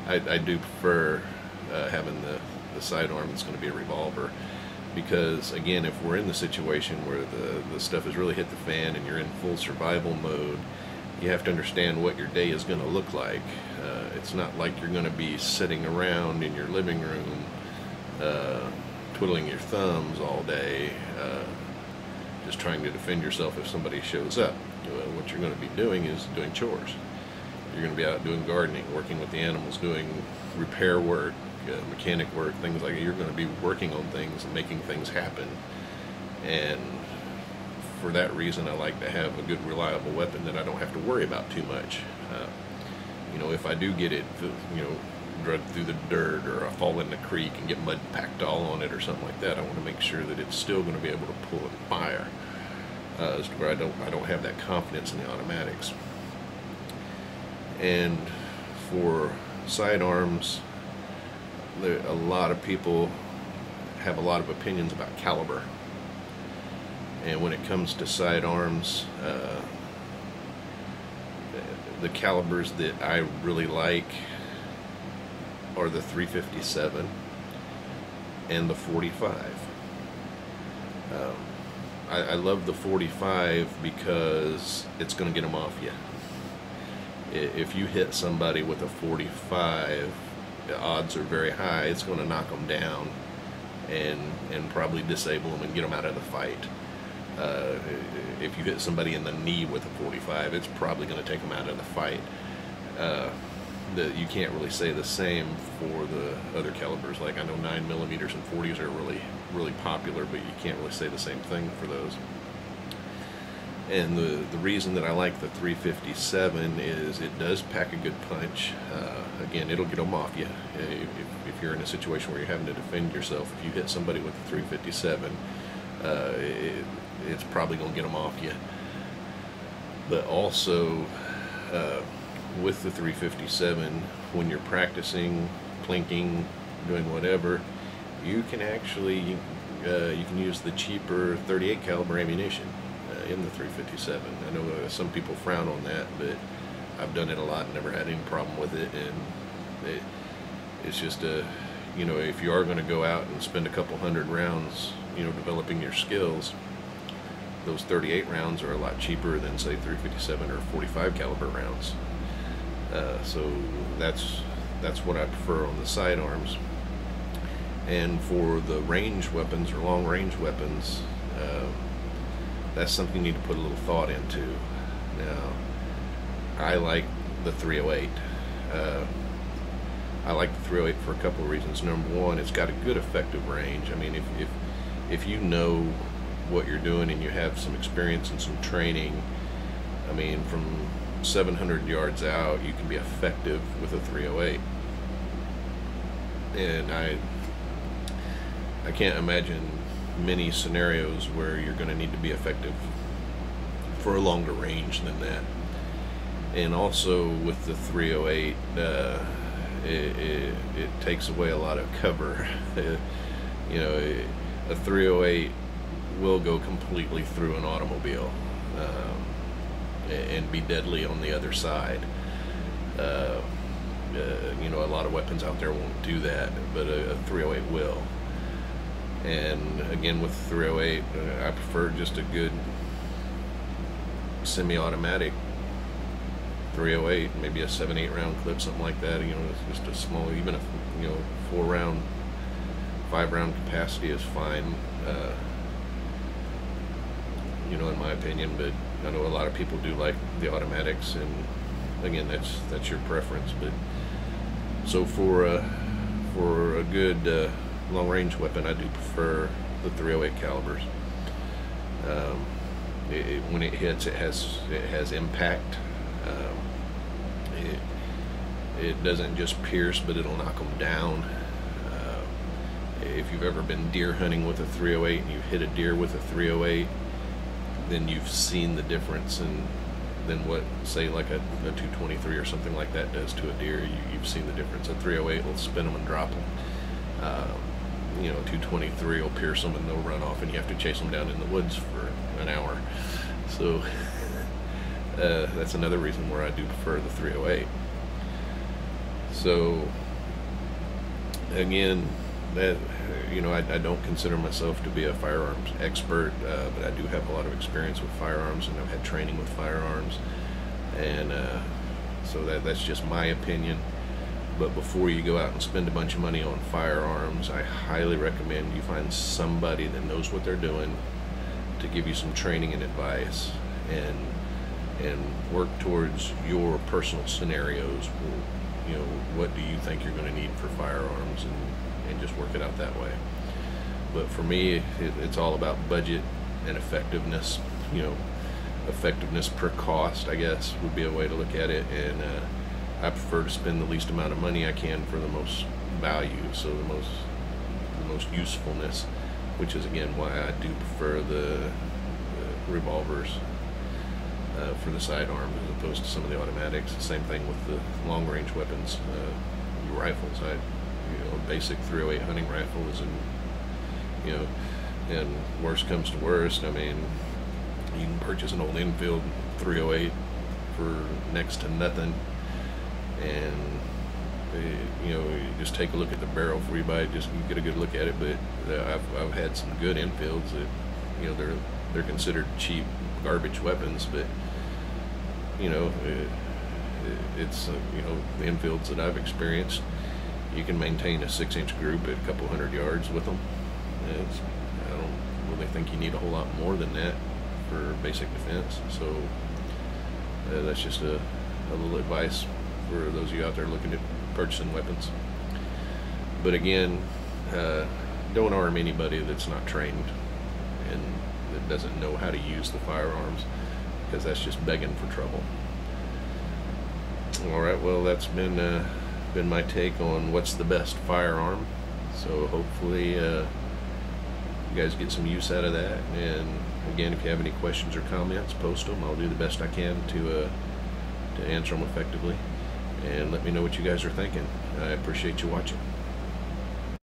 I do prefer having the sidearm that's going to be a revolver, because again, if we're in the situation where the stuff has really hit the fan and you're in full survival mode, you have to understand what your day is going to look like. It's not like you're going to be sitting around in your living room twiddling your thumbs all day, just trying to defend yourself if somebody shows up. What you're going to be doing is doing chores. You're going to be out doing gardening, working with the animals, doing repair work, mechanic work, things like that. You're going to be working on things and making things happen. And for that reason, I like to have a good, reliable weapon that I don't have to worry about too much. If I do get it, drugged through the dirt, or I fall in the creek and get mud packed all on it or something like that, I want to make sure that it's still going to be able to pull and fire, as to where I don't have that confidence in the automatics. And for sidearms, a lot of people have a lot of opinions about caliber. And when it comes to sidearms, the calibers that I really like are the 357 and the 45. I love the 45 because it's going to get them off you. If you hit somebody with a 45, the odds are very high it's going to knock them down and probably disable them and get them out of the fight. If you hit somebody in the knee with a 45, it's probably going to take them out of the fight. You can't really say the same for the other calibers. Like, I know 9mm and 40s are really popular, but you can't really say the same thing for those. And the reason that I like the 357 is it does pack a good punch. Again, it'll get them off you. If you're in a situation where you're having to defend yourself, if you hit somebody with the 357, it's probably going to get them off you. But also, with the 357, when you're practicing, plinking, doing whatever, you can actually you can use the cheaper 38 caliber ammunition in the 357. I know some people frown on that, but I've done it a lot and never had any problem with it. And it's just if you are going to go out and spend a couple hundred rounds, developing your skills, those 38 rounds are a lot cheaper than, say, 357 or 45 caliber rounds. So that's what I prefer on the sidearms. And for the range weapons or long range weapons, that's something you need to put a little thought into. Now, I like the 308. I like the 308 for a couple of reasons. Number one, it's got a good effective range. I mean, if you know what you're doing and you have some experience and some training, I mean, from 700 yards out, you can be effective with a 308. And I can't imagine many scenarios where you're going to need to be effective for a longer range than that. And also with the 308, it takes away a lot of cover. A 308 will go completely through an automobile and be deadly on the other side. A lot of weapons out there won't do that, but a 308 will. And again, with 308, I prefer just a good semi-automatic 308, maybe a 7-8 round clip, something like that. It's just a small, even a 4-round, 5-round capacity is fine. In my opinion, but I know a lot of people do like the automatics, and again, that's your preference. But so for a good long-range weapon, I do prefer the 308 calibers. When it hits, it has impact. It doesn't just pierce, but it'll knock them down. If you've ever been deer hunting with a 308 and you hit a deer with a 308, then you've seen the difference than what, say, like a 223 or something like that does to a deer. You've seen the difference. A 308 will spin them and drop them. 223 will pierce them and they'll run off, and you have to chase them down in the woods for an hour. So that's another reason where I do prefer the 308. So again, that I don't consider myself to be a firearms expert, but I do have a lot of experience with firearms, and I've had training with firearms, and so that's just my opinion. But before you go out and spend a bunch of money on firearms, I highly recommend you find somebody that knows what they're doing to give you some training and advice, and work towards your personal scenarios. What do you think you're going to need for firearms, and just work it out that way. But for me, it's all about budget and effectiveness. Effectiveness per cost, I guess, would be a way to look at it. And I prefer to spend the least amount of money I can for the most value, so the most usefulness, which is again why I do prefer the revolvers for the sidearm as opposed to some of the automatics. Same thing with the long-range weapons, rifles. A basic .308 hunting rifle is and worst comes to worst, I mean, you can purchase an old Enfield .308 for next to nothing, and you just take a look at the barrel before you buy it. Just get a good look at it. But I've had some good Enfields that they're considered cheap garbage weapons, but it's the Enfields that I've experienced, you can maintain a 6-inch group at a couple hundred yards with them. I don't really think you need a whole lot more than that for basic defense. So that's just a little advice for those of you out there looking at purchasing weapons. But again, don't arm anybody that's not trained and that doesn't know how to use the firearms, because that's just begging for trouble. Alright, well, that's been my take on what's the best firearm. So hopefully you guys get some use out of that. And again, if you have any questions or comments, post them. I'll do the best I can to answer them effectively. And let me know what you guys are thinking. I appreciate you watching.